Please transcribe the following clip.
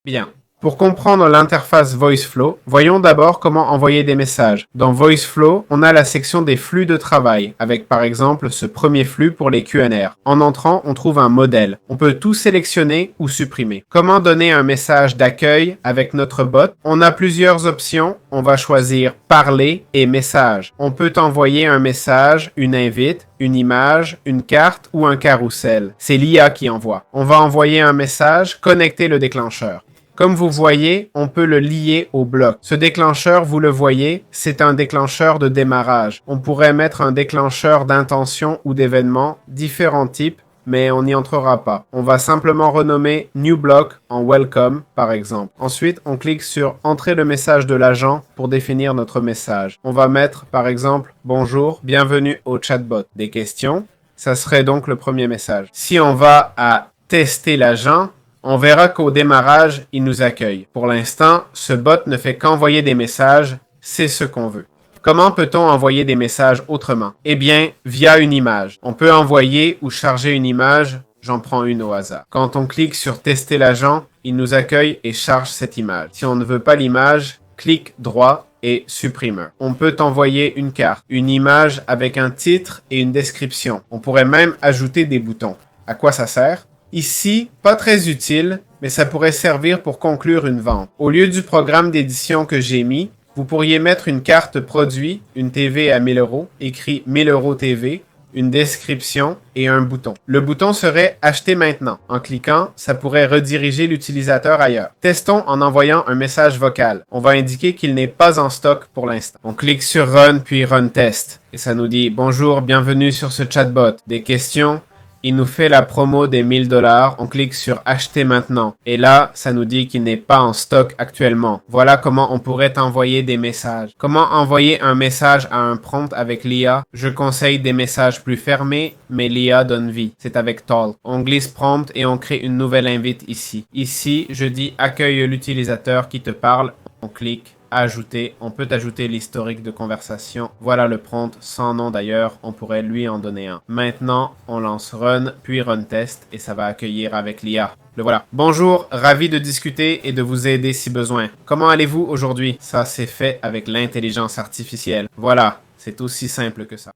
Bien. Pour comprendre l'interface VoiceFlow, voyons d'abord comment envoyer des messages. Dans VoiceFlow, on a la section des flux de travail, avec par exemple ce premier flux pour les Q&R. En entrant, on trouve un modèle. On peut tout sélectionner ou supprimer. Comment donner un message d'accueil avec notre bot? On a plusieurs options. On va choisir parler et message. On peut envoyer un message, une invite, une image, une carte ou un carrousel. C'est l'IA qui envoie. On va envoyer un message, connecter le déclencheur. Comme vous voyez, on peut le lier au bloc. Ce déclencheur, vous le voyez, c'est un déclencheur de démarrage. On pourrait mettre un déclencheur d'intention ou d'événement, différents types, mais on n'y entrera pas. On va simplement renommer New Block en Welcome, par exemple. Ensuite, on clique sur Entrer le message de l'agent pour définir notre message. On va mettre, par exemple, Bonjour, bienvenue au chatbot. Des questions, ça serait donc le premier message. Si on va à Tester l'agent, on verra qu'au démarrage, il nous accueille. Pour l'instant, ce bot ne fait qu'envoyer des messages, c'est ce qu'on veut. Comment peut-on envoyer des messages autrement? Eh bien, via une image. On peut envoyer ou charger une image, j'en prends une au hasard. Quand on clique sur Tester l'agent, il nous accueille et charge cette image. Si on ne veut pas l'image, clique droit et supprime. On peut envoyer une carte, une image avec un titre et une description. On pourrait même ajouter des boutons. À quoi ça sert? Ici, pas très utile, mais ça pourrait servir pour conclure une vente. Au lieu du programme d'édition que j'ai mis, vous pourriez mettre une carte produit, une TV à 1000 €, écrit 1000 € TV, une description et un bouton. Le bouton serait Acheter maintenant. En cliquant, ça pourrait rediriger l'utilisateur ailleurs. Testons en envoyant un message vocal. On va indiquer qu'il n'est pas en stock pour l'instant. On clique sur Run puis Run Test. Et ça nous dit Bonjour, bienvenue sur ce chatbot. Des questions? Il nous fait la promo des 1000 $. On clique sur Acheter maintenant. Et là, ça nous dit qu'il n'est pas en stock actuellement. Voilà comment on pourrait envoyer des messages. Comment envoyer un message à un prompt avec l'IA? Je conseille des messages plus fermés, mais l'IA donne vie. C'est avec Talk. On glisse prompt et on crée une nouvelle invite ici. Ici, je dis accueille l'utilisateur qui te parle. On clique Ajouter, on peut ajouter l'historique de conversation. Voilà le prompt, sans nom d'ailleurs, on pourrait lui en donner un. Maintenant, on lance Run, puis Run Test, et ça va accueillir avec l'IA. Le voilà. Bonjour, ravi de discuter et de vous aider si besoin. Comment allez-vous aujourd'hui? Ça, c'est fait avec l'intelligence artificielle. Voilà, c'est aussi simple que ça.